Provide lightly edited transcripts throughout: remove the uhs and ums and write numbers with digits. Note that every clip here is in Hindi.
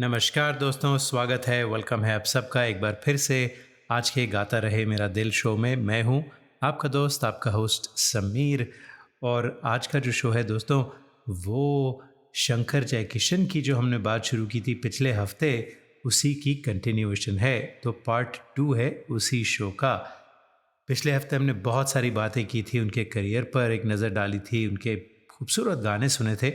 नमस्कार दोस्तों, स्वागत है, वेलकम है आप सबका एक बार फिर से आज के गाता रहे मेरा दिल शो में। मैं हूँ आपका दोस्त, आपका होस्ट समीर। और आज का जो शो है दोस्तों, वो शंकर जयकिशन की जो हमने बात शुरू की थी पिछले हफ्ते, उसी की कंटिन्यूएशन है। तो पार्ट 2 है उसी शो का। पिछले हफ्ते हमने बहुत सारी बातें की थी, उनके करियर पर एक नज़र डाली थी, उनके खूबसूरत गाने सुने थे।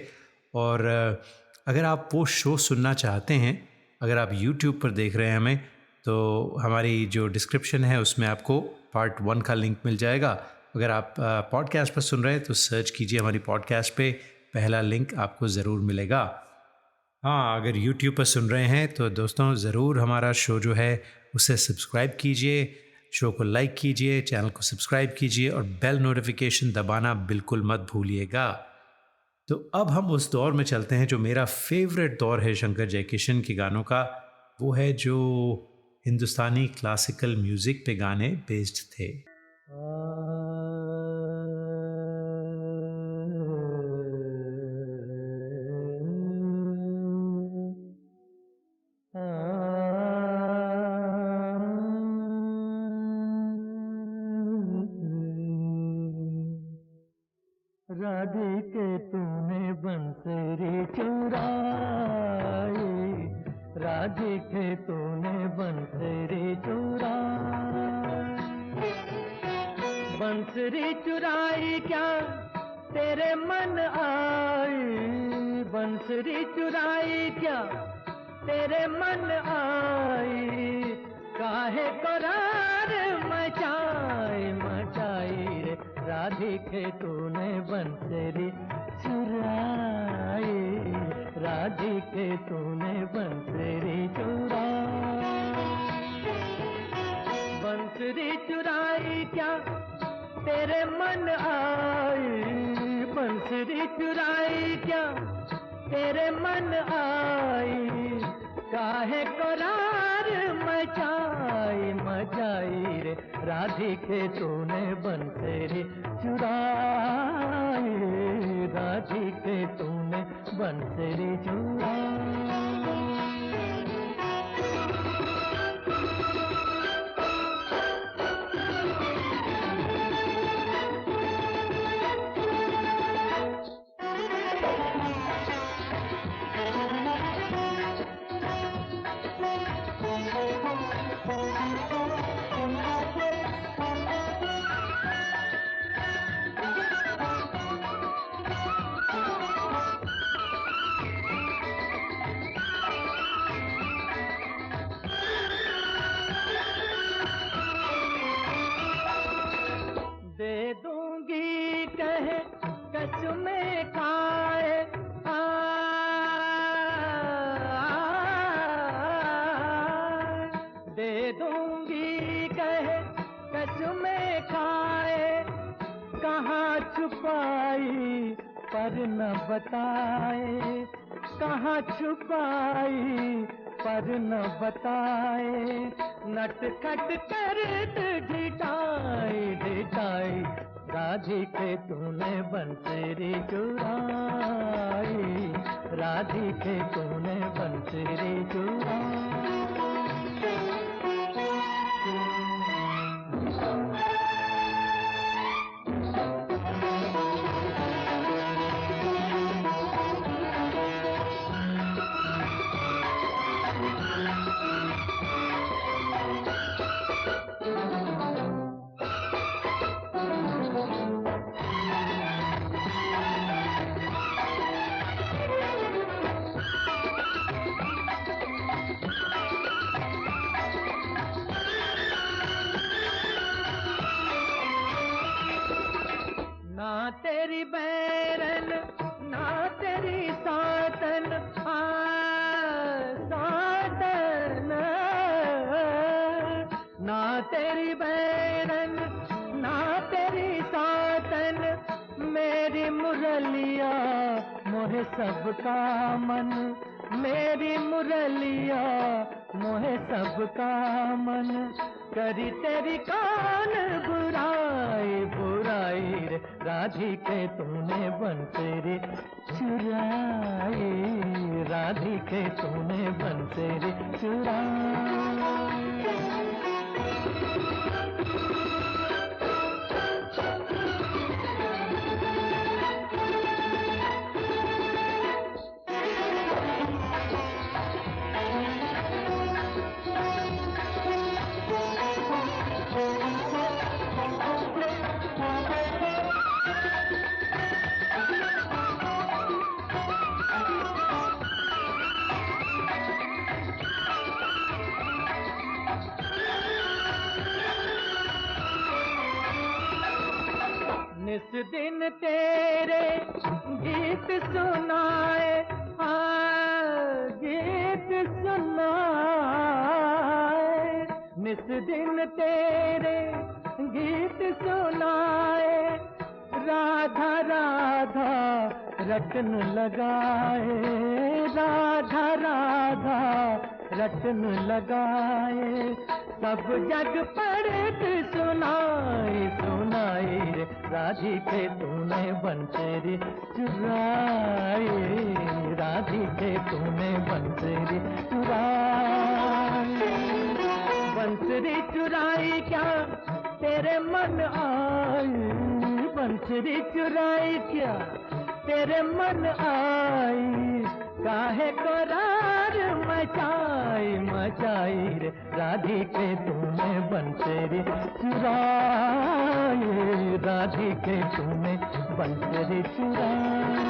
और अगर आप वो शो सुनना चाहते हैं, अगर आप यूट्यूब पर देख रहे हैं हमें, तो हमारी जो डिस्क्रिप्शन है उसमें आपको पार्ट 1 का लिंक मिल जाएगा। अगर आप पॉडकास्ट पर सुन रहे हैं तो सर्च कीजिए हमारी पॉडकास्ट पे, पहला लिंक आपको ज़रूर मिलेगा। हाँ, अगर यूट्यूब पर सुन रहे हैं तो दोस्तों ज़रूर हमारा शो जो है उसे सब्सक्राइब कीजिए, शो को लाइक कीजिए, चैनल को सब्सक्राइब कीजिए और बेल नोटिफिकेशन दबाना बिल्कुल मत भूलिएगा। तो अब हम उस दौर में चलते हैं जो मेरा फेवरेट दौर है शंकर जयकिशन के गानों का। वो है जो हिंदुस्तानी क्लासिकल म्यूज़िक पे गाने बेस्ड थे। राधिके तूने बंसरी चुराई, राधिके तूने बंसरी चुराई, बंसरी चुराई क्या तेरे मन आई, बंसरी चुराई क्या तेरे मन आई, काहे करार मचाई मचाई रे राधिके तूने बंसरी चुराई, राधिके तूने बंसरी चुराई, बंसरी चुराई क्या तेरे मन आई, बंसरी चुराई क्या तेरे मन आई, काहे करार मचाई मचाई रे राधिके तूने बंसरी चुराई, राधिके तूने बंसरी चुराई। दे दूंगी कहे कसमें खाए, दे दूंगी कहे कसमें खाए, कहाँ छुपाई पर न बताए, कहाँ छुपाई पर न बताए, नटखट कर ढिठाई ढिठाई राधिके तूने बंसरी चुराई, राधिके तूने बंसरी चुराई। ना तेरी बैरन ना तेरी सातन, सातन, ना तेरी बैरन ना तेरी सातन, मेरी मुरलिया मोहे सबका मन, मेरी मुरलिया मोहे सबका मन, करी तेरी कान बुराई बुराई रे राधिके तूने बंसरी चुराई, राधिके तूने बंसरी चुराई। निस दिन तेरे गीत सुनाए, गीत सुनाए, निस दिन तेरे गीत सुनाए, राधा राधा रटन लगाए, राधा राधा रटन लगाए, सब जग पढ़त सुनाई सुनाई रे राधिके तूने बंसरी चुराई, राधिके तूने बंसरी चुराई। बंसरी चुराई क्या तेरे मन आई, बंसरी चुराई क्या तेरे मन आई, काहे को रार मचाई मचाई रे राधिके तूने बंसरी चुराई, राधिके तूने बंसरी चुराई।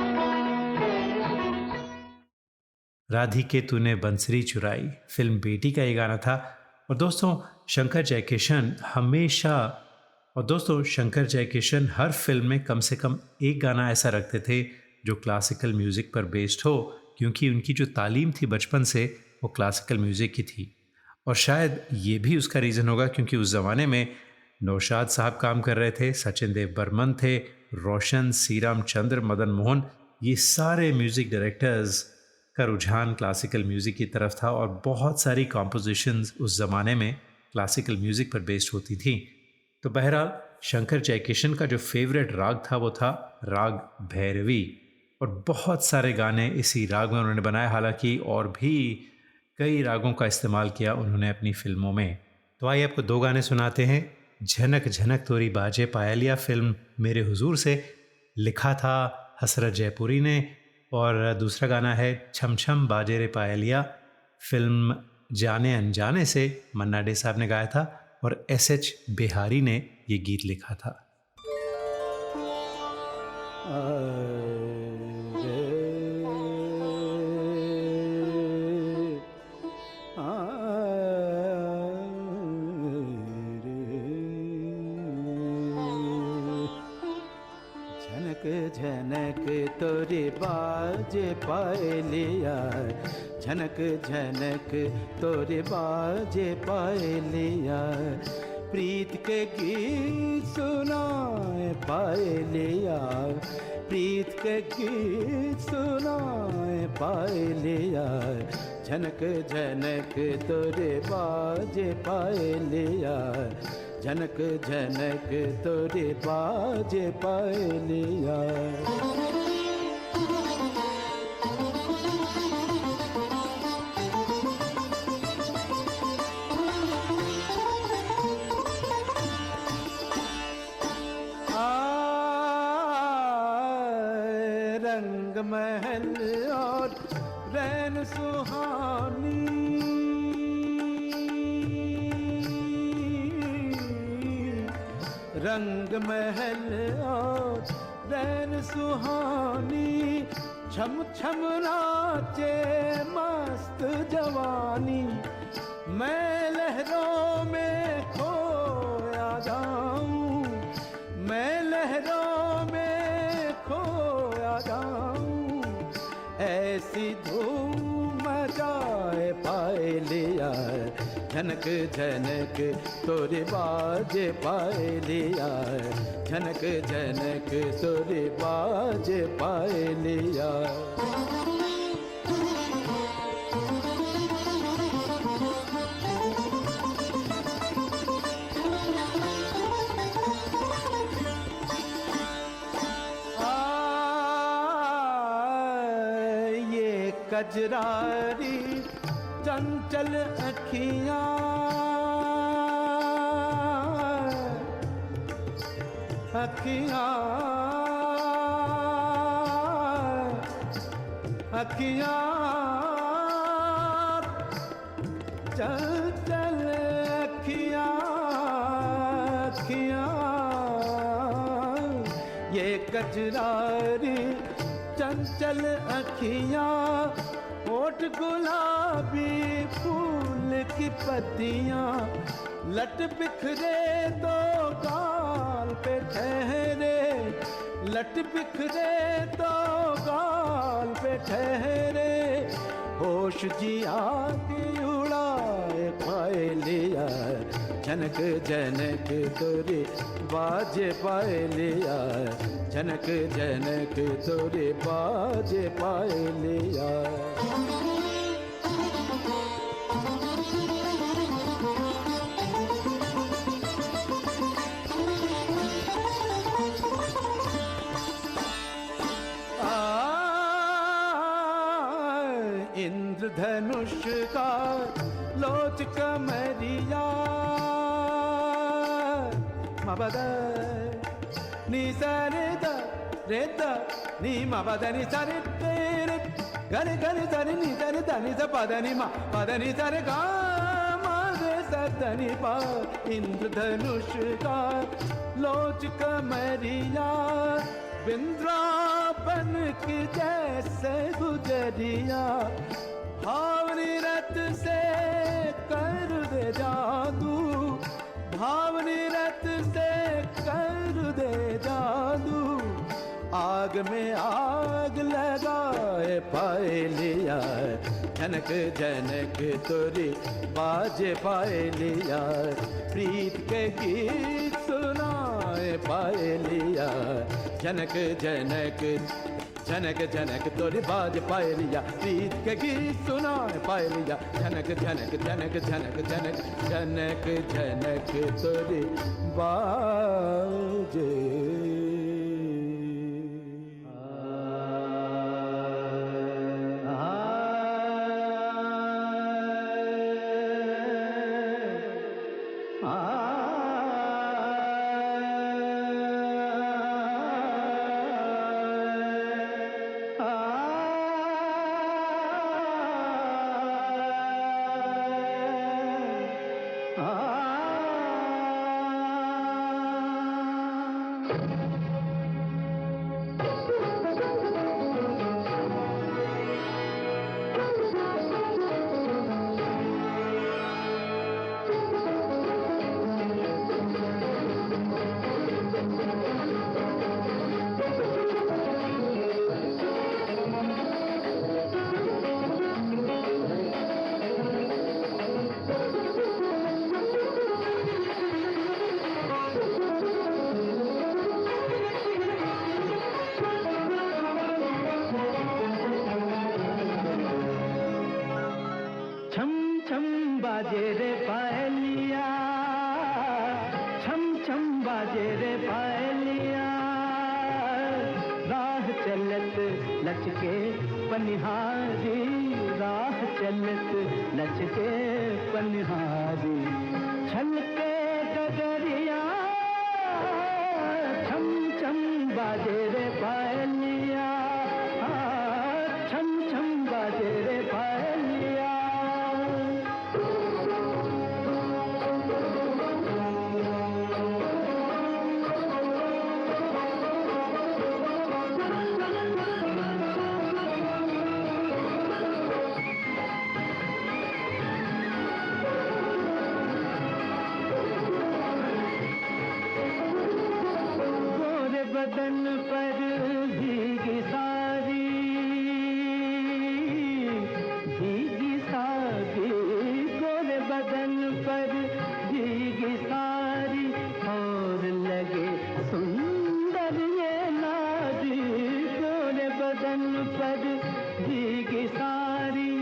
राधिके तूने बंसरी चुराई फिल्म बेटी का ये गाना था। और दोस्तों शंकर जयकिशन हमेशा, और दोस्तों शंकर जयकिशन हर फिल्म में कम से कम एक गाना ऐसा रखते थे जो क्लासिकल म्यूज़िक पर बेस्ड हो, क्योंकि उनकी जो तालीम थी बचपन से वो क्लासिकल म्यूज़िक की थी। और शायद ये भी उसका रीज़न होगा क्योंकि उस ज़माने में नौशाद साहब काम कर रहे थे, सचिन देव बर्मन थे, रोशन, सी रामचंद्र, मदन मोहन, ये सारे म्यूज़िक डायरेक्टर्स का रुझान क्लासिकल म्यूज़िक की तरफ था और बहुत सारी कॉम्पोजिशंस उस ज़माने में क्लासिकल म्यूज़िक पर बेस्ड होती थी। तो बहरहाल शंकर जयकिशन का जो फेवरेट राग था वो था राग भैरवी, और बहुत सारे गाने इसी राग में उन्होंने बनाए, हालांकि और भी कई रागों का इस्तेमाल किया उन्होंने अपनी फिल्मों में। तो आइए आपको दो गाने सुनाते हैं। झनक झनक तोरी बाजे पायलिया फिल्म मेरे हुजूर से, लिखा था हसरत जयपुरी ने, और दूसरा गाना है छम छम बाजे रे पायलिया फिल्म जाने अनजाने से, मन्ना डे साहब ने गाया था और एस.एच. बिहारी ने ये गीत लिखा था। झनक तोरे बाजे पायलिया, झनक झनक तोरे बाजे पायलिया, प्रीत के गीत सुनाए पायलिया, प्रीत के गीत सुनाए पायलिया, झनक झनक तोरे बाजे पायलिया, झनक झनक तोरे बाजे पायलिया। रंग महल और रैन सुहानी, रंग महल और रैन सुहानी, छम छम नाचे मस्त जवानी, मैं लहरों में खोया जाऊं, मैं लहरों में खोया जाऊं, ऐसी धूम मचाए पायलिया, झनक झनक तोरे बाजे पायलिया, झनक झनक तोरे बाजे पायलिया। कजरारी चंचल अखियां, अखियां अखियां चंचल अखियां, अखियां ये कजरारी चंचल अखियां, होठ गुलाबी फूल की पत्तियां, लट बिखरे दो गाल पे ठहरे, लट बिखरे दो गाल पे ठहरे, होश जिया की उड़ाए पायलिया, जनक जनक तोरे बाजे पायलिया, जनक जनक तोरे बाजे पायलिया। इंद्रधनुष का लोच कमरिया, मबद नी सरे द रे द नी मबद नी सरे तेरे गरे गरे सरे नी सरे द नी स पद नी मा पद नी सरे गा मा रे स द नी पा। इंद्रधनुष का लोच कमरिया, बिंद्रावन की जैसे गुजरिया, भावनी रत से कर दे जादू, भावनी रत से कर दे जादू, आग में आग लगाए पायलिया, जनक जनक तोरी बाजे पायलिया, प्रीत के गीत सुनाए पायलिया, जनक जनक जनक जनक तोरी बाज पायलिया, प्रीत के गीत सुनाए पायलिया, जनक जनक जनक जनक जनक जनक जनक तोरी बाजे। बाजे रे पायलिया, छम छम बाजे रे पायलिया, राह चलत लचके पनिहारी, राह चलत लचके पनिहारी, छलके गगरिया, छम छम बाजे रे पायलिया, छम छम बाजे रे पायलिया। बदन पर भीगी सारी, भीगी सारी, गोरे बदन पर भीगी सारी, और लगे सुंदर ये नारी, गोरे बदन पर भीगी सारी,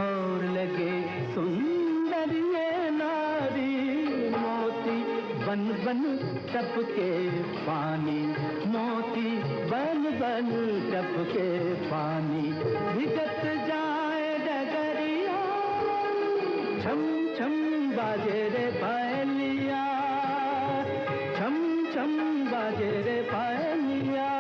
और लगे सुंदर ये नारी, मोती बन बन टपके पानी, मोती बन बन टपके पानी, भिगत जा छम छम बाजे रे पायलिया, छम छम बाजे रे पायलिया।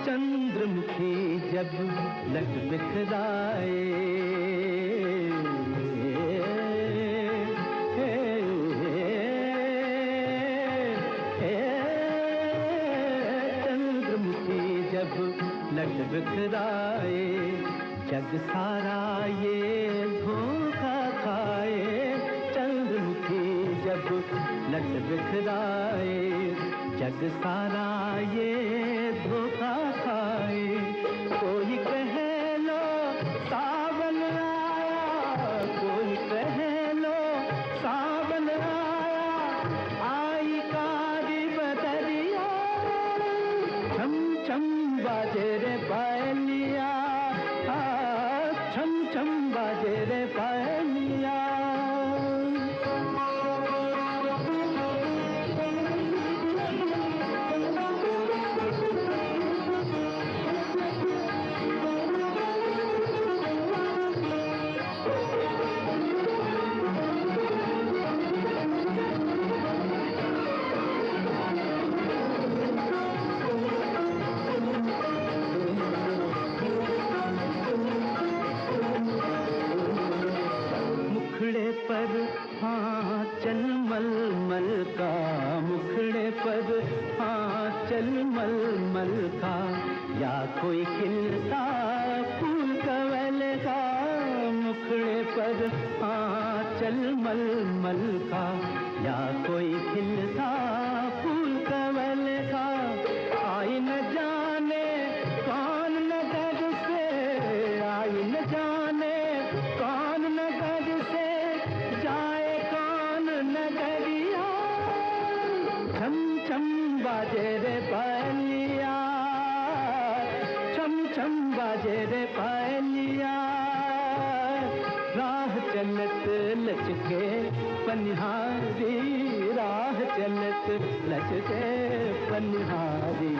चंद्रमुखी जब लट बिखराए, चंद्रमुखी जब लट बिखराए, जग सारा ये धोखा खाए। चंद्रमुखी जब लट बिखराए, जग सारा ये धोखा खाए। कोई कहे लो सावन आया, कोई कहे लो सावन आया, आई कारी बदरिया। छम छम बाजे रे पायलिया, छम छम बाजे रे पायलिया। मुखड़े पर आंचल मलमल का, मुखड़े पर आंचल मलमल का, या कोई खिलता फूल कमल का। मुखड़े पर आंचल मलमल का, या कोई खिलता फूल कमल का। आई न जाने कौन नगर से, आई न जाने कौन नगर से, जाए कौन नगरिया। छम छम बाजे रे पायलिया, छम छम बाजे रे पायलिया। राह चलत लचके पनिहारी, राह चलत लचके पनिहारी,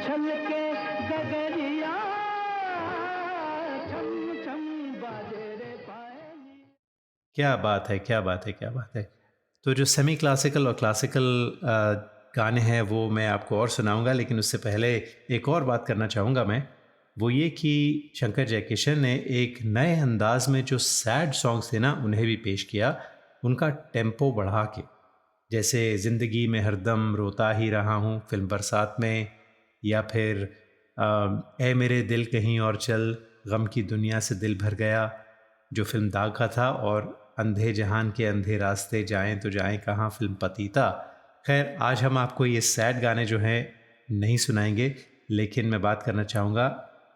छलके गगरिया। छम छम बाजे रे पायलिया। क्या बात है, क्या बात है, क्या बात है। तो जो सेमी क्लासिकल और क्लासिकल गाने हैं वो मैं आपको और सुनाऊंगा, लेकिन उससे पहले एक और बात करना चाहूँगा मैं, वो ये कि शंकर जयकिशन ने एक नए अंदाज में जो सैड सॉन्ग्स थे ना उन्हें भी पेश किया, उनका टेम्पो बढ़ा के। जैसे ज़िंदगी में हरदम रोता ही रहा हूँ फिल्म बरसात में, या फिर ए मेरे दिल कहीं और चल, गम की दुनिया से दिल भर गया जो फिल्म दाग का था, और अंधे जहान के अंधे रास्ते जाएं तो जाएं कहाँ फिल्म पतीता। खैर आज हम आपको ये सैड गाने जो हैं नहीं सुनाएंगे, लेकिन मैं बात करना चाहूँगा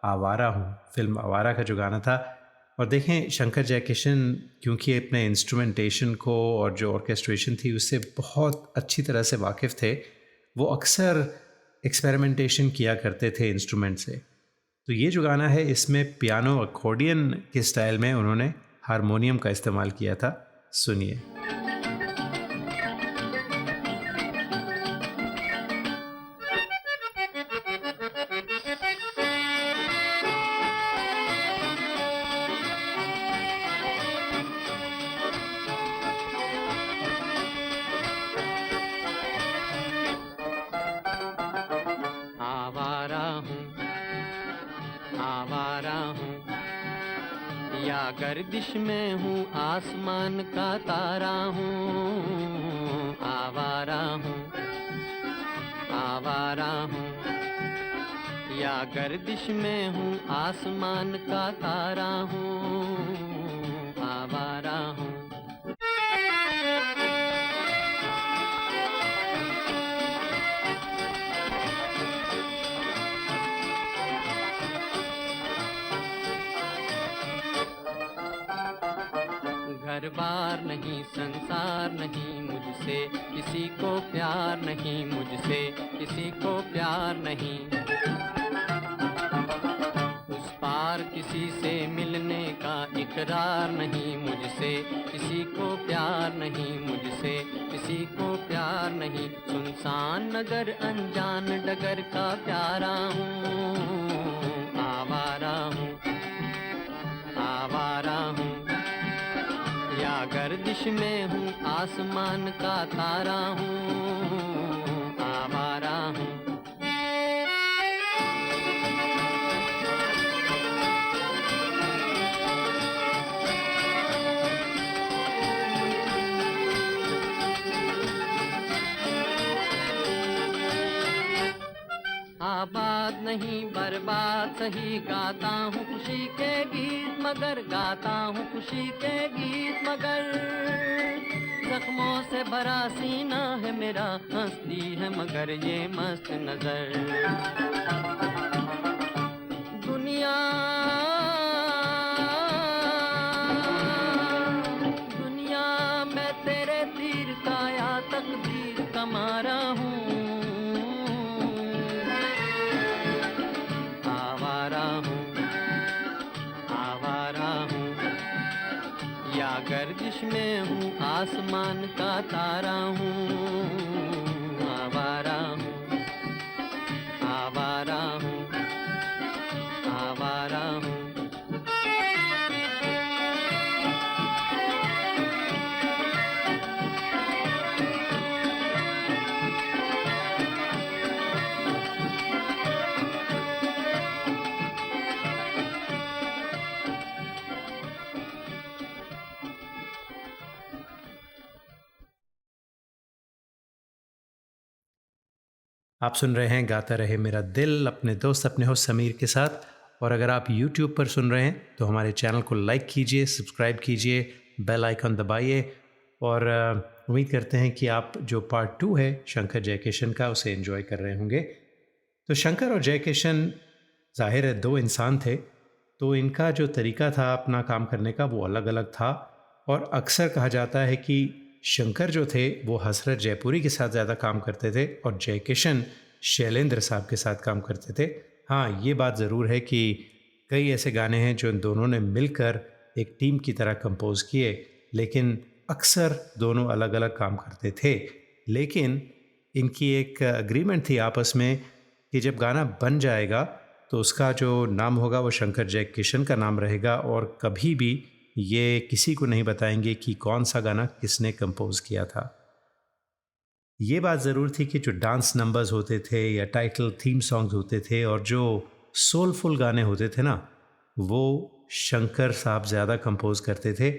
आवारा हूँ, फिल्म आवारा का जो गाना था। और देखें शंकर जयकिशन क्योंकि अपने इंस्ट्रूमेंटेशन को और जो ऑर्केस्ट्रेशन थी उससे बहुत अच्छी तरह से वाकिफ़ थे, वो अक्सर एक्सपेरिमेंटेशन किया करते थे इंस्ट्रूमेंट से। तो ये जो गाना है इसमें पियानो अकॉर्डियन के स्टाइल में उन्होंने हारमोनियम का इस्तेमाल किया था, सुनिए। गर्दिश में हूँ आसमान का तारा हूँ, आवारा हूँ, आवारा हूँ। या गर्दिश में हूँ आसमान का तारा हूँ, आवारा हूँ। घर बार नहीं, संसार नहीं, मुझसे किसी को प्यार नहीं, मुझ मुझसे किसी को प्यार नहीं। उस पार किसी से मिलने का इकरार नहीं, मुझसे किसी को प्यार नहीं, मुझसे किसी को प्यार नहीं। सुनसान नगर अनजान डगर का प्यारा हूँ, आवारा हूँ, आवारा हूँ। या गर्दिश में हूँ आसमान का तारा हूँ, आवारा हूँ। आबाद नहीं बर्बाद सही गाता हूँ खुशी के गीत, मगर गाता हूँ खुशी के गीत मगर। जख्मों से भरा सीना है मेरा, हंसती है मगर ये मस्त नजर। दुनिया दुनिया मैं तेरे तीर का या तकदीर का मारा हूँ, गर्दिश में हूँ आसमान का तारा हूँ, आवारा हूँ, आवारा हूँ, आवारा हूँ। आप सुन रहे हैं गाता रहे मेरा दिल, अपने दोस्त अपने होस्ट समीर के साथ। और अगर आप YouTube पर सुन रहे हैं तो हमारे चैनल को लाइक कीजिए, सब्सक्राइब कीजिए, बेल आइकन दबाइए। और उम्मीद करते हैं कि आप जो पार्ट 2 है शंकर जयकिशन का उसे एंजॉय कर रहे होंगे। तो शंकर और जयकिशन ज़ाहिर है 2 इंसान थे, तो इनका जो तरीका था अपना काम करने का वो अलग अलग था। और अक्सर कहा जाता है कि शंकर जो थे वो हसरत जयपुरी के साथ ज़्यादा काम करते थे और जयकिशन शैलेंद्र साहब के साथ काम करते थे। हाँ, ये बात ज़रूर है कि कई ऐसे गाने हैं जो इन दोनों ने मिलकर एक टीम की तरह कंपोज़ किए, लेकिन अक्सर दोनों अलग अलग काम करते थे। लेकिन इनकी एक अग्रीमेंट थी आपस में कि जब गाना बन जाएगा तो उसका जो नाम होगा वो शंकर जयकिशन का नाम रहेगा और कभी भी ये किसी को नहीं बताएंगे कि कौन सा गाना किसने कंपोज़ किया था। ये बात ज़रूर थी कि जो डांस नंबर्स होते थे या टाइटल थीम सॉन्ग्स होते थे और जो सोलफुल गाने होते थे ना, वो शंकर साहब ज़्यादा कंपोज़ करते थे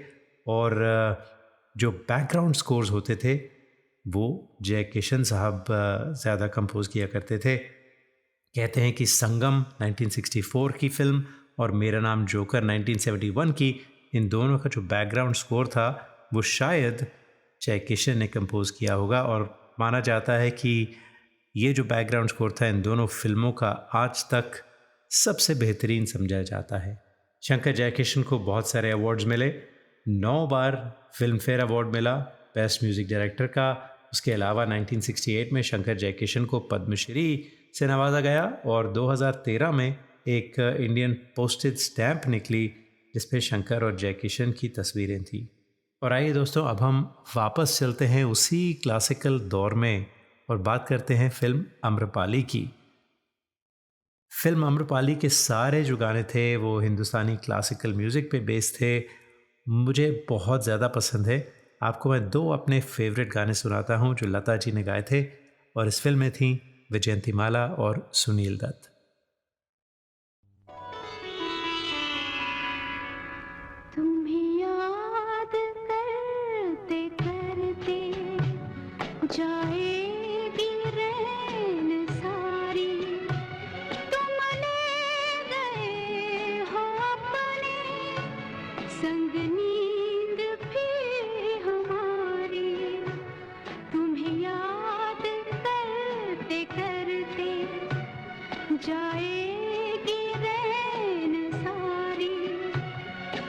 और जो बैकग्राउंड स्कोर्स होते थे वो जयकिशन साहब ज़्यादा कंपोज़ किया करते थे। कहते हैं कि संगम 1964 की फ़िल्म और मेरा नाम जोकर 1971 की, इन दोनों का जो बैकग्राउंड स्कोर था वो शायद जयकिशन ने कंपोज़ किया होगा। और माना जाता है कि ये जो बैकग्राउंड स्कोर था इन दोनों फिल्मों का आज तक सबसे बेहतरीन समझा जाता है। शंकर जयकिशन को बहुत सारे अवार्ड्स मिले, 9 बार फिल्म फेयर अवार्ड मिला बेस्ट म्यूज़िक डायरेक्टर का। उसके अलावा 1968 में शंकर जयकिशन को पद्मश्री से नवाजा गया और 2013 में एक इंडियन पोस्टेज स्टैम्प निकली जिस पे शंकर और जयकिशन की तस्वीरें थी। और आइए दोस्तों, अब हम वापस चलते हैं उसी क्लासिकल दौर में और बात करते हैं फिल्म आम्रपाली की। फिल्म आम्रपाली के सारे जो गाने थे वो हिंदुस्तानी क्लासिकल म्यूज़िक पे बेस्ड थे। मुझे बहुत ज़्यादा पसंद है। आपको मैं 2 अपने फेवरेट गाने सुनाता हूँ जो लता जी ने गाए थे और इस फिल्म में थी विजयंतीमाला और सुनील दत्त। जाएगी रैन सारी, तुम ले गए हो अपने संग नींद भी हमारी। तुम्हें याद करते करते जाएगी रैन सारी,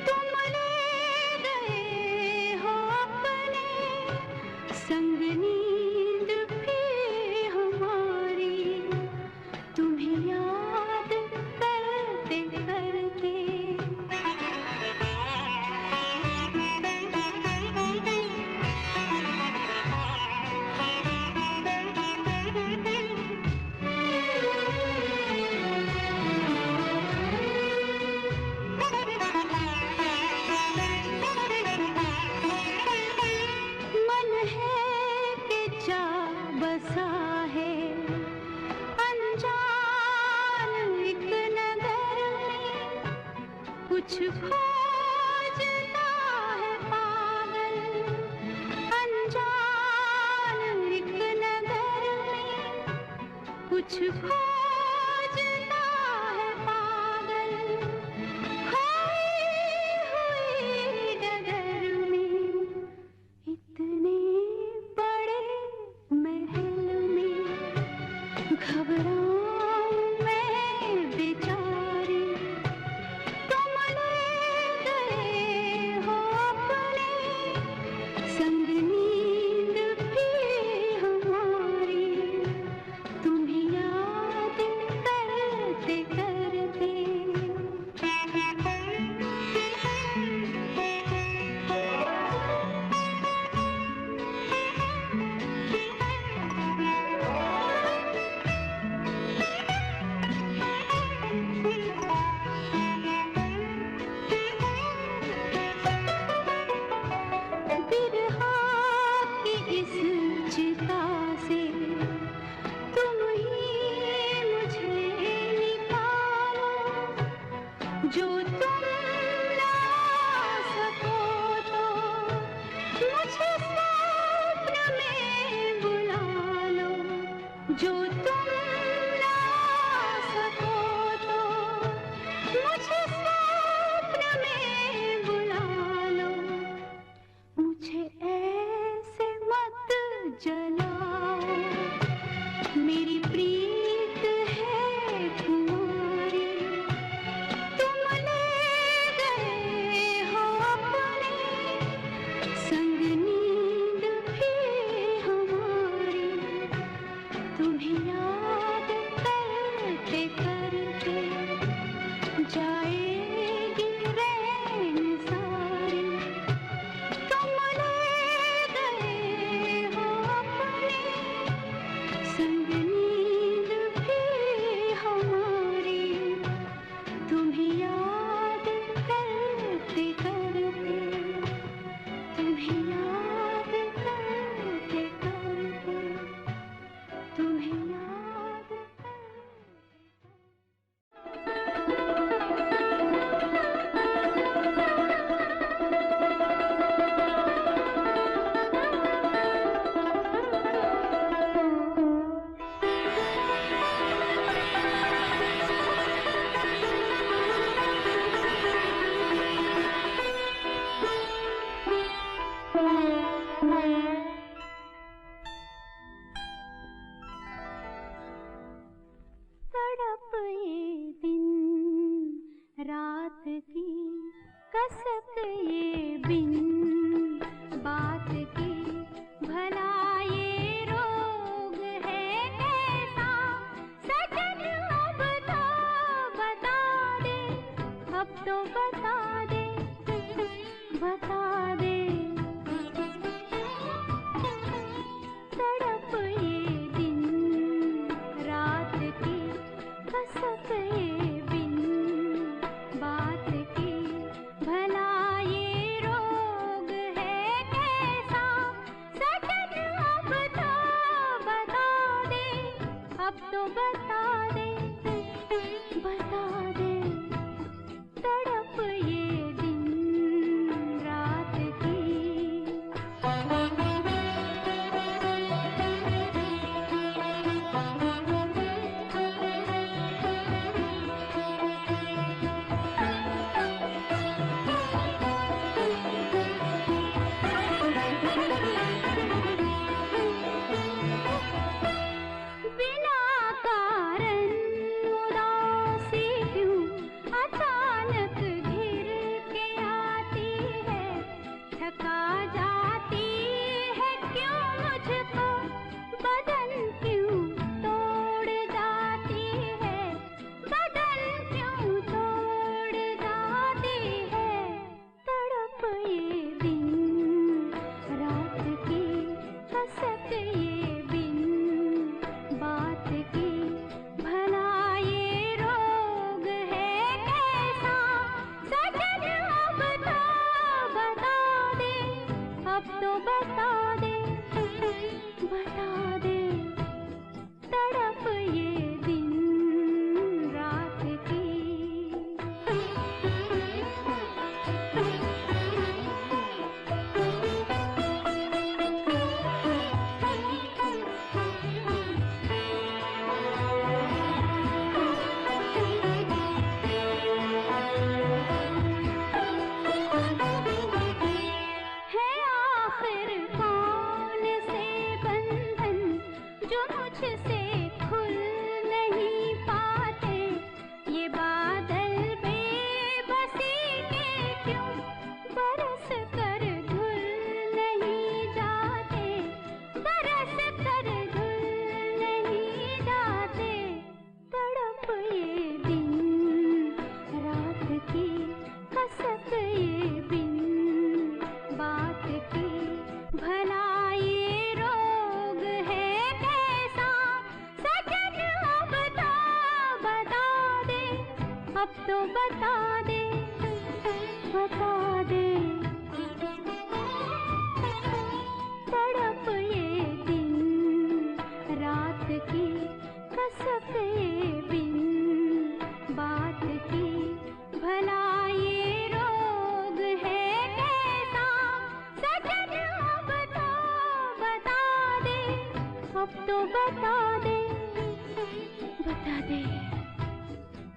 तुम ले गए हो अपने संग नींद भी हमारी। बसा है अनजान एक नगर में, कुछ खोजता है पागल। अनजान एक नगर में, कुछ खोजता है पागल। खोई हुई डगर में, इतने बड़े महल में, घबराऊं मैं बेचारी। तुम ले गए हो अपने संग नींद भी हमारी, तुम्हें याद करते करते। बिरहा की इस चिता से तुम ही मुझे निकालो, जो तुम ना सको तो मुझे स्वप्न में बुला लो। जो तुम ना सको तो मुझे स्वप्न में बुला लो। मुझे ऐसे मत जलाओ, मेरी प्रीत है तुम्हारी। तुम ले गए हो अपने संग नींद भी हमारी, तुम्हें याद करते करते जाएगी रैन सारी। तुम ले गए हो अपने संग नींद भी हमारी, तुम्हें याद करते करते, तुम्हें याद करते करते, तुम्हें याद तड़प ये दिन रात की, कसक ये बिन बात की। भला ये रोग है कैसा सजन, अब तो बता दे, अब तो बता दे, बता दे। तड़प ये दिन रात की, कसक ये बिन बात की। भला ये रोग है कैसा सजन, अब तो बता दे, अब तो बता दे, बता दे। तड़प ये दिन रात की। बिना का से खुल नहीं पाते, ये बादल बेबसी के क्यों बरस कर धुल नहीं जाते, बरस कर धुल नहीं जाते। तड़प ये दिन रात की, कसक ये बिन बात की, भला ये रोग है कैसा सजन, अब तो बता दे, अब तो बता दे, बता दे। तड़प ये दिन रात की, कसक ये बिन बात की, भला ये रोग है कैसा सजन, अब तो बता दे, अब तो बता दे, बता दे।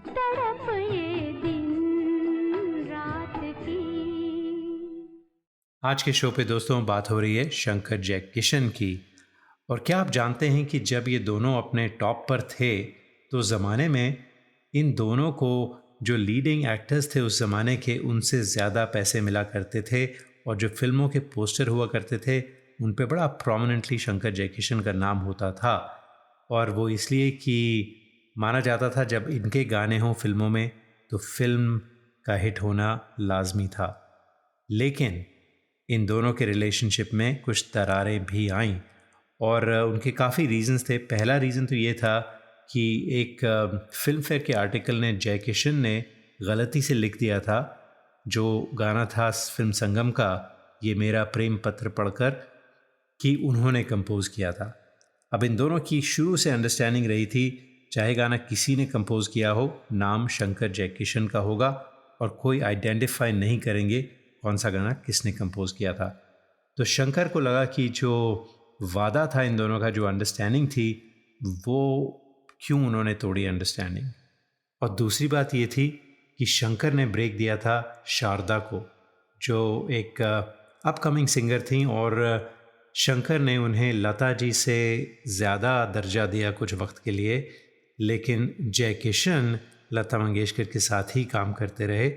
तड़प ये दिन रात की। आज के शो पे दोस्तों बात हो रही है शंकर जयकिशन की। और क्या आप जानते हैं कि जब ये दोनों अपने टॉप पर थे तो ज़माने में इन दोनों को जो लीडिंग एक्टर्स थे उस ज़माने के, उनसे ज़्यादा पैसे मिला करते थे, और जो फिल्मों के पोस्टर हुआ करते थे उन पे बड़ा प्रोमिनेंटली शंकर जयकिशन का नाम होता था। और वो इसलिए कि माना जाता था जब इनके गाने हों फिल्मों में तो फिल्म का हिट होना लाजमी था। लेकिन इन दोनों के रिलेशनशिप में कुछ दरारें भी आईं, और उनके काफ़ी रीज़न्स थे। पहला रीज़न तो ये था कि एक फिल्म फेयर के आर्टिकल ने जयकिशन ने गलती से लिख दिया था जो गाना था फिल्म संगम का, ये मेरा प्रेम पत्र पढ़कर, कि उन्होंने कंपोज़ किया था। अब इन दोनों की शुरू से अंडरस्टैंडिंग रही थी, चाहे गाना किसी ने कंपोज़ किया हो, नाम शंकर जयकिशन का होगा और कोई आइडेंटिफाई नहीं करेंगे कौन सा गाना किसने कंपोज़ किया था। तो शंकर को लगा कि जो वादा था इन दोनों का, जो अंडरस्टैंडिंग थी, वो क्यों उन्होंने तोड़ी अंडरस्टैंडिंग। और दूसरी बात ये थी कि शंकर ने ब्रेक दिया था शारदा को, जो एक अपकमिंग सिंगर थी, और शंकर ने उन्हें लता जी से ज़्यादा दर्जा दिया कुछ वक्त के लिए। लेकिन जयकिशन लता मंगेशकर के साथ ही काम करते रहे,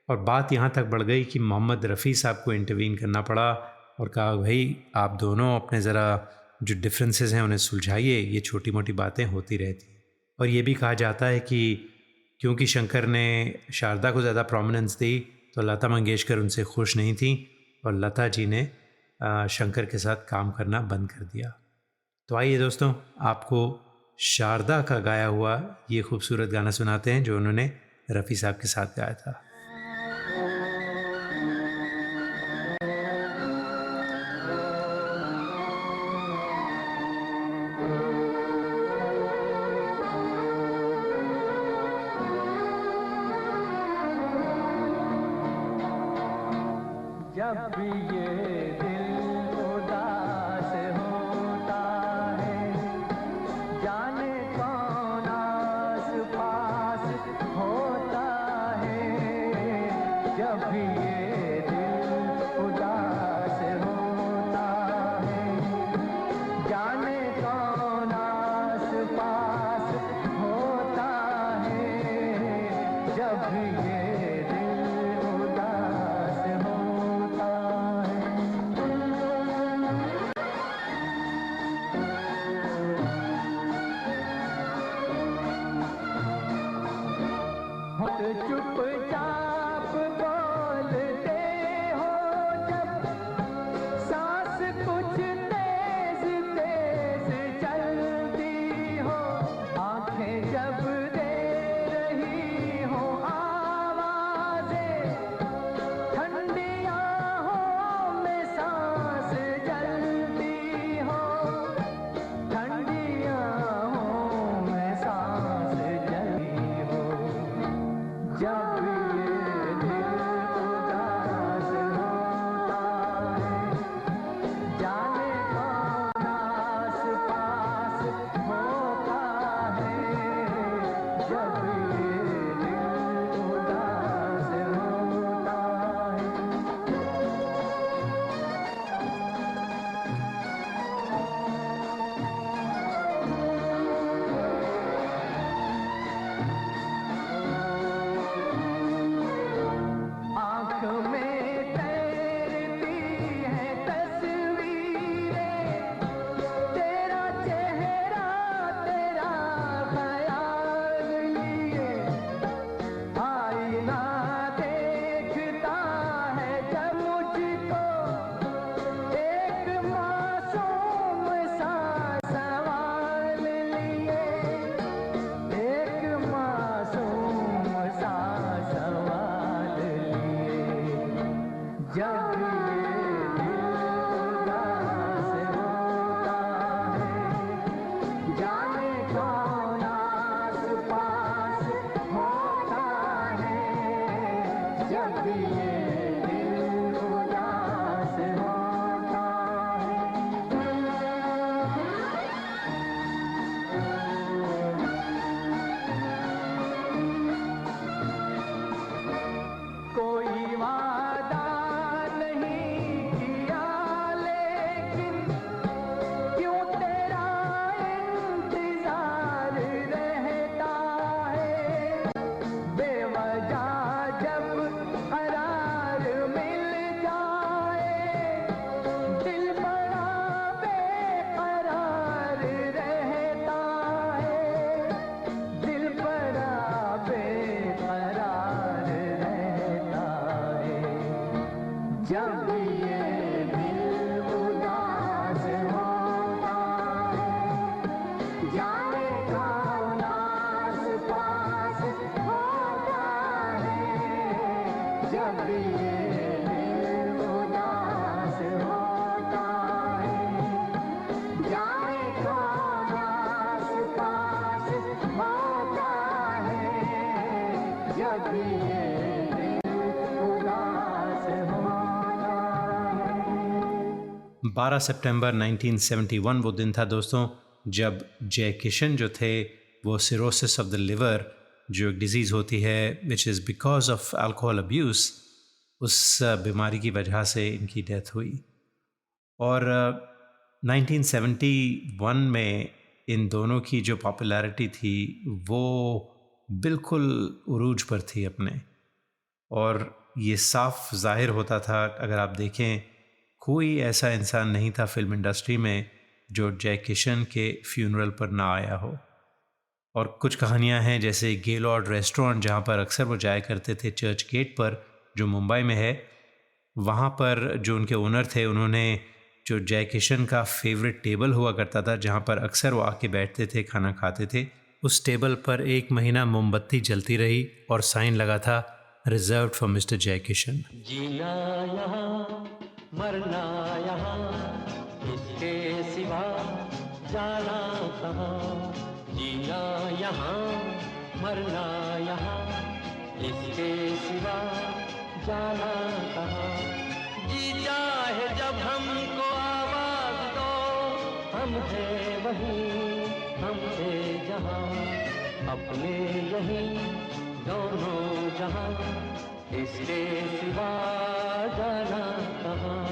और बात यहाँ तक बढ़ गई कि मोहम्मद रफ़ी साहब को इंटरवीन करना पड़ा और कहा भाई आप दोनों अपने ज़रा जो डिफरेंसेस हैं उन्हें सुलझाइए, ये छोटी मोटी बातें होती रहती। और ये भी कहा जाता है कि क्योंकि शंकर ने शारदा को ज़्यादा प्रोमिनेंस दी तो लता मंगेशकर उनसे खुश नहीं थी, और लता जी ने शंकर के साथ काम करना बंद कर दिया। तो आइए दोस्तों, आपको शारदा का गाया हुआ ये खूबसूरत गाना सुनाते हैं जो उन्होंने रफ़ी साहब के साथ गाया था। जब भी ये दिल उदास होता है, जाने कौन आस पास होता है। जब भी ये दिल उदास होता है, जाने कौन आस पास होता है। जब भी ये दिल उदास होता है। होठ चुपचाप बोलते हो जब, सांस कुछ तेज तेज चलती हो, आंखें जब दे रही हो आवाज़ें, ठंडी आहों में सांस जलती हो, ठंडी आहों में सांस जलती हो। जब ये दिल उदास होता है, जाने कौन आस पास होता है। जब ये दिल उदास होता है। कभी ये दिल उदास होता है। 12 सितंबर 1971 वो दिन था दोस्तों जब जय किशन जो थे वो सिरोसिस ऑफ द लिवर, जो एक डिज़ीज़ होती है which is because of alcohol abuse, उस बीमारी की वजह से इनकी डेथ हुई। और 1971 में इन दोनों की जो पॉपुलैरिटी थी वो बिल्कुल उरूज पर थी अपने, और ये साफ ज़ाहिर होता था, अगर आप देखें कोई ऐसा इंसान नहीं था फिल्म इंडस्ट्री में जो जय किशन के फ्यूनरल पर ना आया हो। और कुछ कहानियां हैं जैसे गेलॉर्ड रेस्टोरेंट, जहाँ पर अक्सर वो जाया करते थे चर्च गेट पर, जो मुंबई में है, वहाँ पर जो उनके ओनर थे उन्होंने जो जय किशन का फेवरेट टेबल हुआ करता था जहाँ पर अक्सर वो आके बैठते थे, खाना खाते थे, उस टेबल पर 1 महीना मोमबत्ती जलती रही और साइन लगा था रिजर्व्ड फॉर मिस्टर जय किशन। जीना यहाँ मरना यहाँ, इसके सिवा जाना कहाँ। जीना यहाँ मरना यहाँ, इसके सिवा जाना कहाँ। जी चाहे जब हमको आवाज दो, हम हैं वहीं, हम थे जहाँ, अपने यहीं दोनों जहाँ, इसके सिवा जाना कहाँ।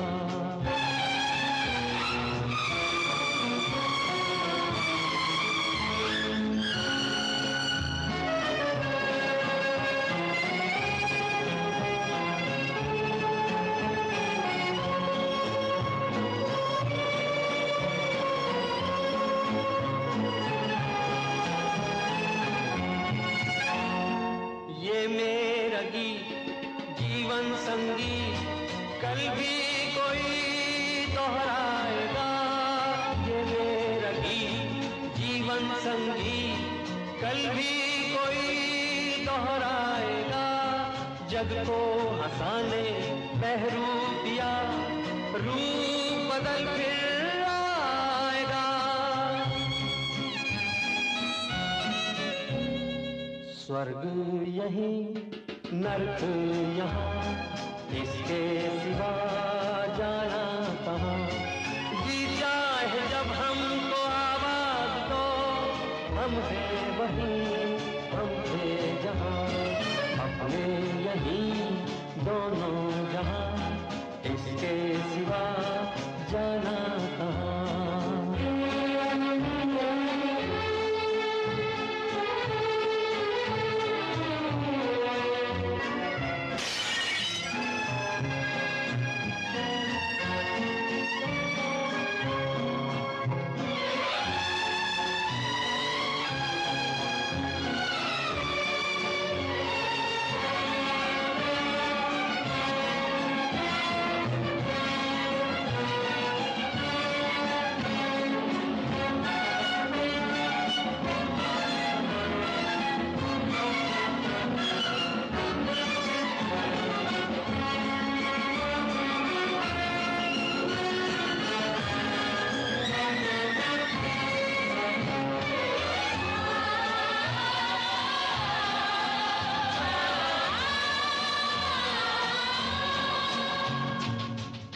ये मेरा गीत जीवन संगीत कल भी कोई दोहराएगा। ये मेरा गीत जीवन संगीत कल भी कोई दोहराएगा। जग को हंसाने बहरूप दिया, रूप बदल फिर आएगा। स्वर्ग यहीं नर्क यहाँ, इसके सिवा जाना कहाँ। जी चाहे जब हमको आवाज दो, हम हैं वहीं, हम थे जहाँ, अपने यहीं दोनों जहाँ, इसके सिवा जाना कहाँ।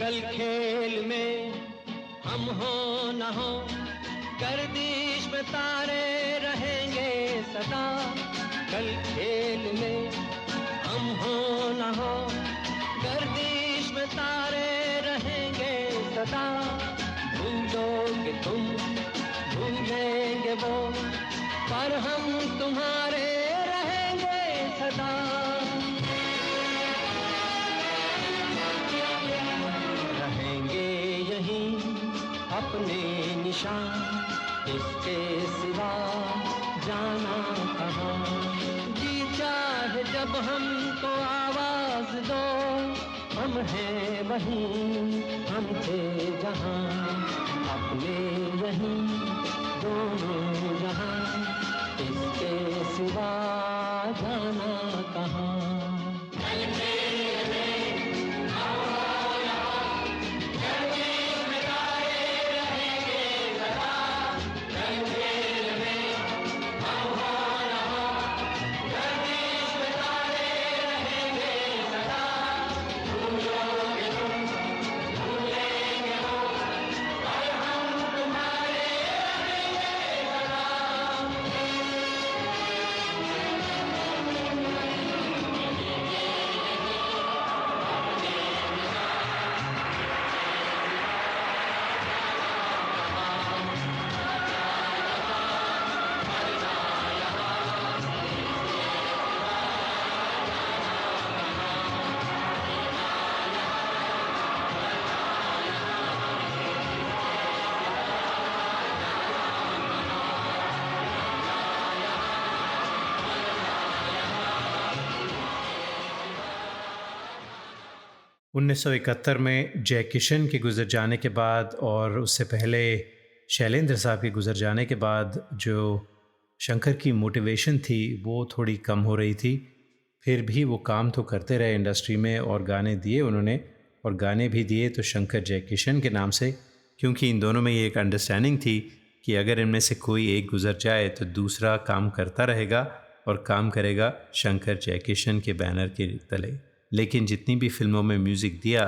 कल खेल में हम हो न हो, गर्दिश में तारे रहेंगे सदा। कल खेल में हम हो न हो, गर्दिश में तारे रहेंगे सदा। भूलोगे तुम भूलेंगे वो, पर हम तुम्हारे रहेंगे सदा। अपने निशान, इसके सिवा जाना कहाँ। जी चाहे जब हमको आवाज दो, हम हैं वहीं, हम थे जहाँ, अपने यहीं दोनों जहाँ, इसके सिवा जाना कहाँ। 1971 में जय किशन के गुज़र जाने के बाद और उससे पहले शैलेंद्र साहब के गुज़र जाने के बाद जो शंकर की मोटिवेशन थी वो थोड़ी कम हो रही थी। फिर भी वो काम तो करते रहे इंडस्ट्री में और गाने दिए उन्होंने, और गाने भी दिए तो शंकर जय किशन के नाम से, क्योंकि इन दोनों में ये एक अंडरस्टैंडिंग थी कि अगर इनमें से कोई एक गुज़र जाए तो दूसरा काम करता रहेगा और काम करेगा शंकर जय किशन के बैनर के तले। लेकिन जितनी भी फिल्मों में म्यूज़िक दिया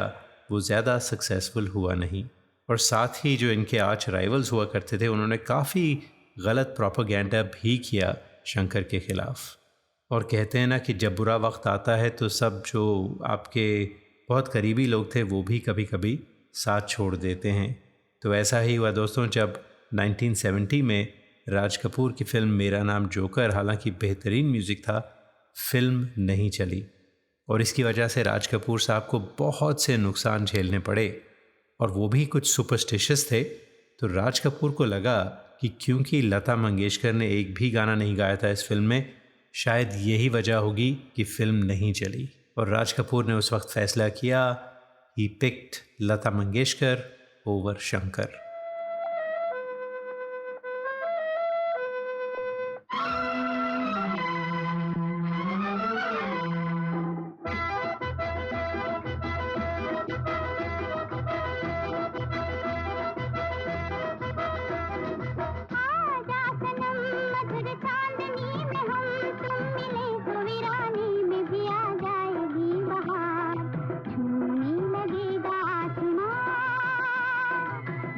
वो ज़्यादा सक्सेसफुल हुआ नहीं, और साथ ही जो इनके आर्च राइवल्स हुआ करते थे उन्होंने काफ़ी गलत प्रोपेगेंडा भी किया शंकर के ख़िलाफ़। और कहते हैं ना कि जब बुरा वक्त आता है तो सब जो आपके बहुत करीबी लोग थे वो भी कभी कभी साथ छोड़ देते हैं। तो ऐसा ही हुआ दोस्तों जब 1970 में राज कपूर की फ़िल्म मेरा नाम जोकर, हालांकि बेहतरीन म्यूज़िक था, फिल्म नहीं चली और इसकी वजह से राज कपूर साहब को बहुत से नुकसान झेलने पड़े, और वो भी कुछ सुपरस्टिशियस थे। तो राज कपूर को लगा कि क्योंकि लता मंगेशकर ने एक भी गाना नहीं गाया था इस फिल्म में, शायद यही वजह होगी कि फिल्म नहीं चली। और राज कपूर ने उस वक्त फ़ैसला किया, he picked Lata Mangeshkar over Shankar. आजा सनम मधुर चांदनी में हम तुम मिले तो वीरानी में भी आ जाएगी बहार। झूमने लगेगा आसमां,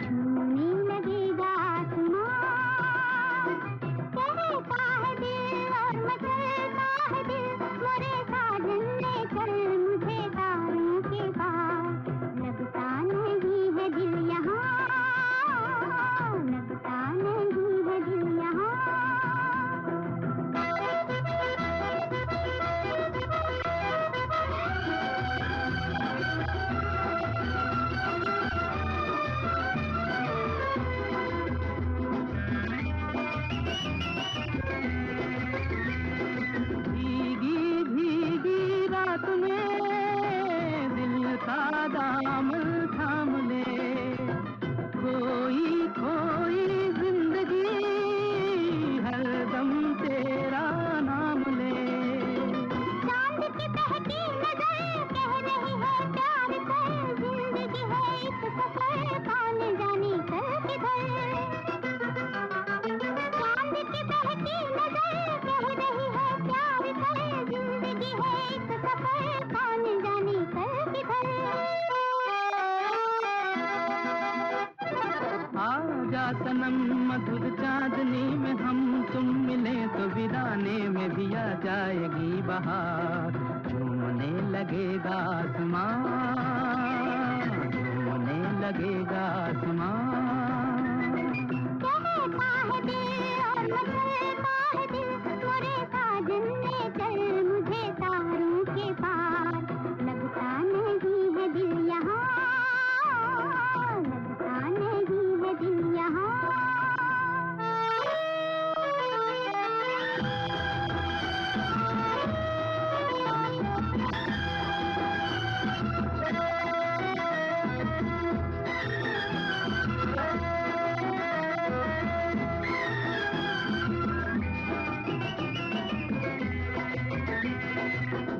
झूमने लगेगा आसमां। कहता है दिल और मचलता है दिल, मोरे साजन ले चल मुझे तारों के पार। लगता नहीं है दिल यहाँ, लगता नहीं है दिल यहाँ। भीगी भीगी रात में दिल का दामन थाम ले, खोई खोई जिंदगी हरदम तेरा नाम ले। चांद की बहकी नजर कह रही है प्यार कर, जिंदगी है एक सफर कौन जाने कल किधर। चांद की बहकी नजर कह रही है प्यार कर, जिंदगी है एक सफर कौन जाने कल किधर। आजा सनम मधुर चांदनी में हम तुम मिले तो वीराने में भी आ जाएगी बहार। झूमने लगेगा आसमां, झूमने लगेगा आसमां। कहता है दिल और मचलता है दिल, मोरे साजन ले चल मुझे तारों के पार। लगता नहीं है दिल यहाँ, लगता नहीं है दिल यहाँ।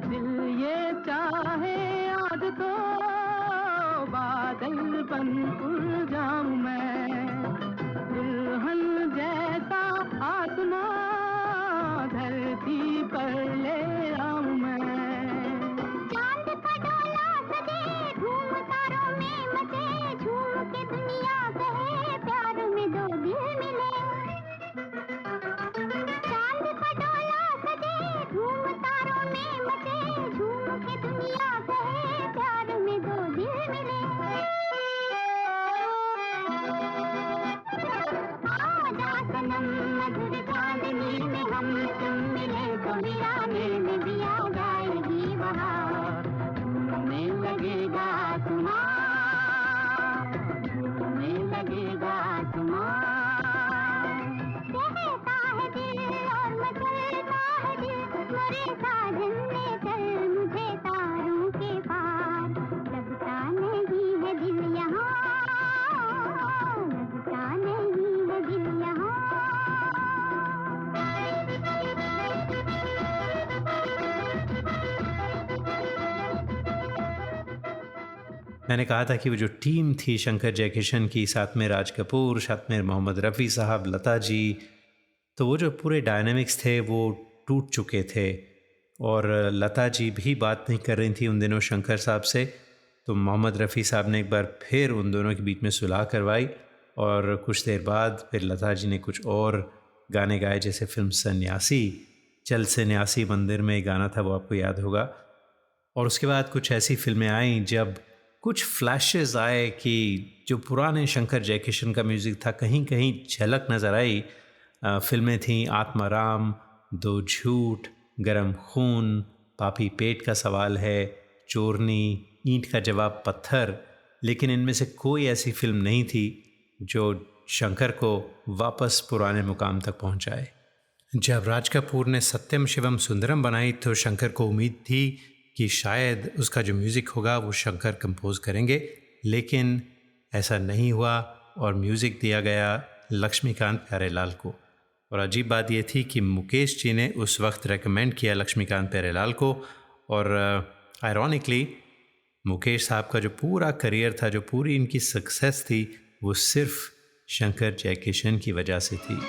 दिल ये चाहे आज तो बादल बन उड़ जाऊं मैं, दुल्हन जैसा आसमां धरती पर ले आऊं मैं। चांद का डोला सजे धूम तारों में मचे, झूम के दुनिया कहे प्यार में दो दिल मिले। चांद का डोला सजे धूम तारों में मचे, झूम के दुनिया कहे प्यार में दो दिल मिले। आजा सनम मधुर चांदनी में हम तुम मिले तो वीराने में भी आ जाएगी बहार। झूमने लगेगा आसमां, झूमने लगेगा आसमां। कहता है दिल और मचलता है दिल, मोरे साजन ले चल मुझे तारों के पार। मैंने कहा था कि वो जो टीम थी शंकर जयकिशन की, साथ में राज कपूर, साथ में मोहम्मद रफ़ी साहब, लता जी, तो वो जो पूरे डायनामिक्स थे वो टूट चुके थे और लता जी भी बात नहीं कर रही थी उन दिनों शंकर साहब से। तो मोहम्मद रफ़ी साहब ने एक बार फिर उन दोनों के बीच में सुलह करवाई और कुछ देर बाद फिर लता जी ने कुछ और गाने गाए, जैसे फिल्म सन्यासी, चल सन्यासी मंदिर में गाना था, वो आपको याद होगा। और उसके बाद कुछ ऐसी फिल्में आईं जब कुछ फ्लैशेस आए कि जो पुराने शंकर जयकिशन का म्यूज़िक था कहीं कहीं झलक नज़र आई। फिल्में थीं आत्माराम, दो झूठ, गरम खून, पापी पेट का सवाल है, चोरनी, ईंट का जवाब पत्थर, लेकिन इनमें से कोई ऐसी फिल्म नहीं थी जो शंकर को वापस पुराने मुकाम तक पहुंचाए। जब राज कपूर ने सत्यम शिवम सुंदरम बनाई तो शंकर को उम्मीद थी कि शायद उसका जो म्यूज़िक होगा वो शंकर कंपोज करेंगे, लेकिन ऐसा नहीं हुआ और म्यूज़िक दिया गया लक्ष्मीकांत प्यारेलाल को। और अजीब बात ये थी कि मुकेश जी ने उस वक्त रेकमेंड किया लक्ष्मीकांत प्यारेलाल को, और आयरॉनिकली मुकेश साहब का जो पूरा करियर था, जो पूरी इनकी सक्सेस थी, वो सिर्फ शंकर जयकिशन की वजह से थी।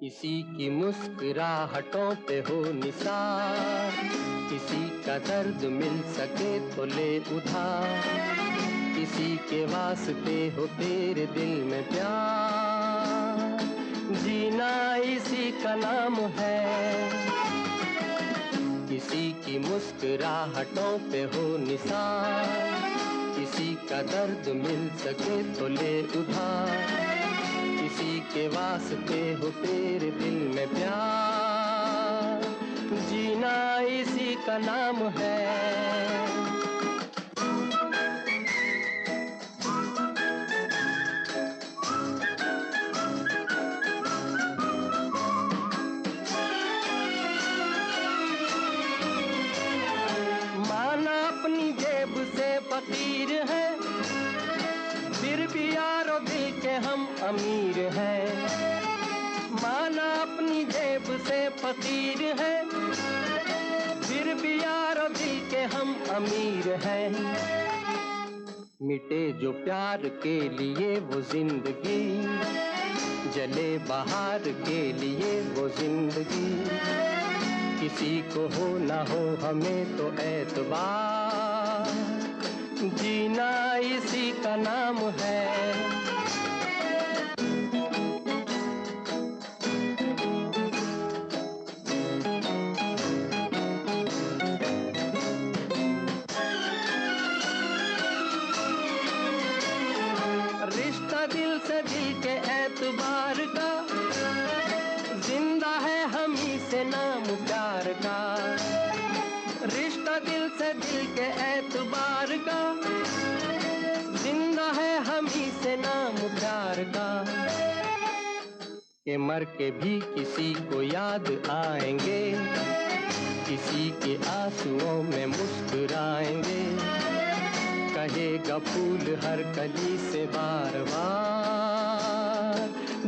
किसी की मुस्कुराहटों पे हो निसार, किसी का दर्द मिल सके तो ले उधार, किसी के वास्ते हो तेरे दिल में प्यार, जीना इसी का नाम है। किसी की मुस्कुराहटों पे हो निसार, किसी का दर्द मिल सके तो ले उधार, किसी के वास्ते हो तेरे दिल में प्यार, जीना इसी का नाम है। माना अपनी जेब से फकीर है, फिर भी यारो दिल के हम अमीर हैं। माना अपनी जेब से फकीर है, फिर भी यारो दिल के हम अमीर हैं। मिटे जो प्यार के लिए वो जिंदगी, जले बाहर के लिए वो जिंदगी, किसी को हो ना हो हमें तो एतबार, जीना इसी का नाम है। रिश्ता दिल से दिल के एतबार का, जिंदा है हम ही से नाम प्यार का। रिश्ता दिल से दिल के एतबार का, जिंदा है हम ही से नाम प्यार का। के मर के भी किसी को याद आएंगे, किसी के आंसुओं में मुस्कुराएंगे, कहेगा फूल हर कली से बार बार,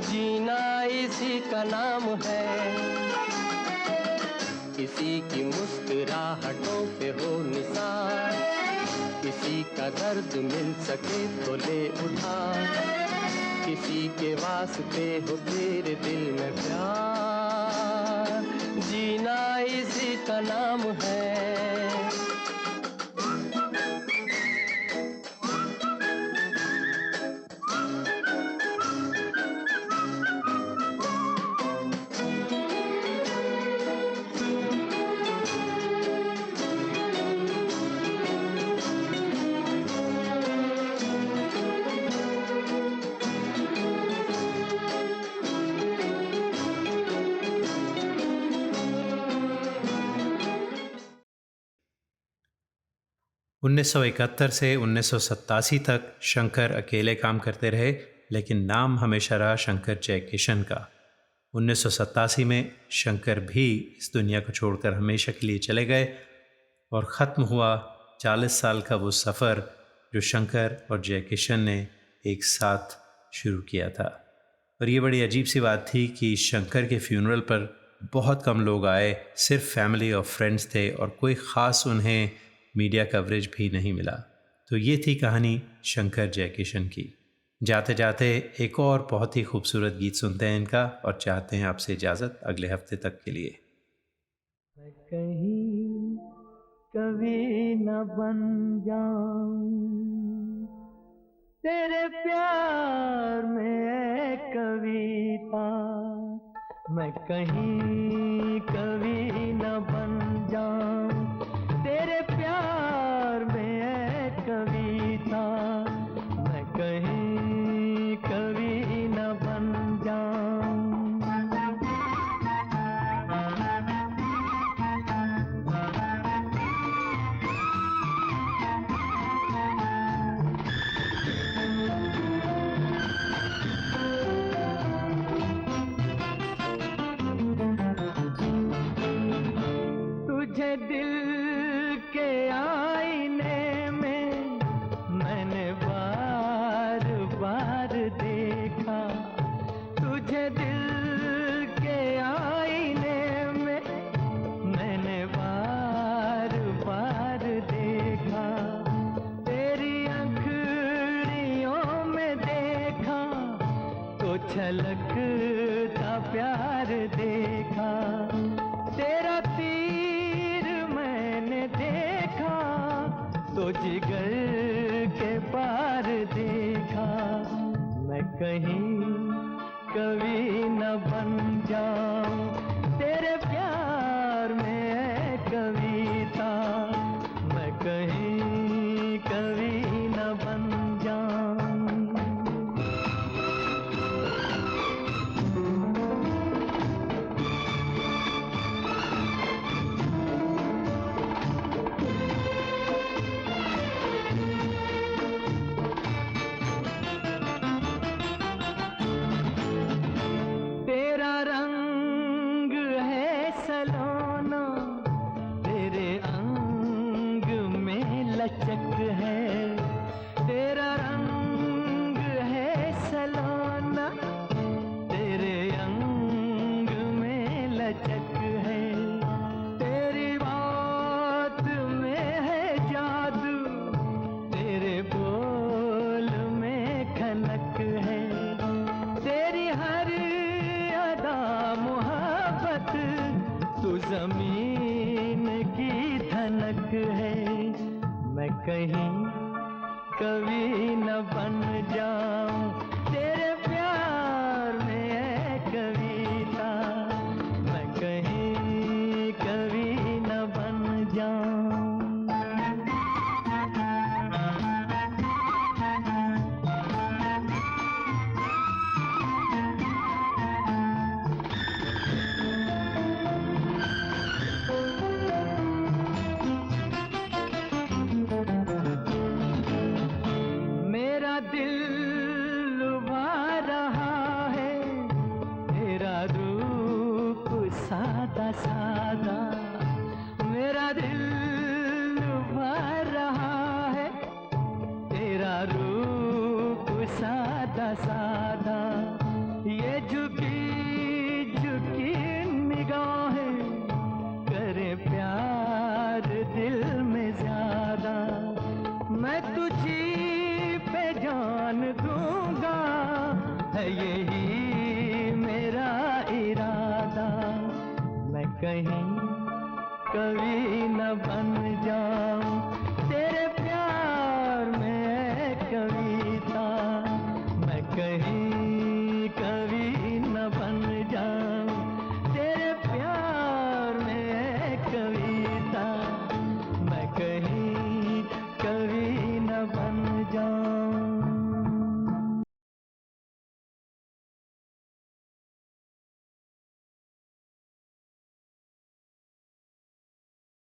जीना इसी का नाम है। किसी की मुस्कुराहटों पे हो निसार, किसी का दर्द मिल सके तो ले उधार, किसी के वास्ते हो तेरे दिल में प्यार, जीना इसी का नाम है। 1971 से 1987 तक शंकर अकेले काम करते रहे, लेकिन नाम हमेशा रहा शंकर जयकिशन का। 1987 में शंकर भी इस दुनिया को छोड़कर हमेशा के लिए चले गए और ख़त्म हुआ 40 साल का वो सफ़र जो शंकर और जयकिशन ने एक साथ शुरू किया था। और ये बड़ी अजीब सी बात थी कि शंकर के फ्यूनरल पर बहुत कम लोग आए, सिर्फ फैमिली और फ्रेंड्स थे और कोई ख़ास उन्हें मीडिया कवरेज भी नहीं मिला। तो ये थी कहानी शंकर जयकिशन की। जाते जाते एक और बहुत ही खूबसूरत गीत सुनते हैं इनका और चाहते हैं आपसे इजाज़त अगले हफ्ते तक के लिए। मैं कहीं कभी न बन जाऊं तेरे प्यार में कविता, मैं कहीं कभी न बन जाऊं तेरे प्यार में कविता, मैं कहीं कभी न बन जाऊं। तुझे दिल के आईने में मैंने बार बार देखा, तुझे दिल के आईने में मैंने बार बार देखा, तेरी आँखों में देखा तो छलकता प्यार देखा, तेरा तीर मैंने देखा तो जिगर के पार देखा, मैं कहीं कभी न बन जाऊं तेरे प्यार में कविता, मैं कहीं कभी न बन जाऊं। तेरा रंग है सलोना, तेरे अंग में लचक है, तेरा रंग है सलोना, तेरे अंग में लचक है, तेरी बात में है जादू, तेरे बोल में खनक है, तेरी हर अदा मोहब्बत तू जमीन की धनक है, मैं कहीं कभी न बन जाऊं तेरे प्यार में कविता, मैं कहीं कभी न बन जाऊं। मेरा दिल लुभा रहा है, तेरा रूप सादा सादा, मेरा दिल लुभा रहा है, तेरा रूप सादा सादा, ये झुकी झुकी निगाहें करे प्यार दिल में ज्यादा, मैं तुझी पे जान दूंगा है यही मेरा इरादा, मैं कहीं कभी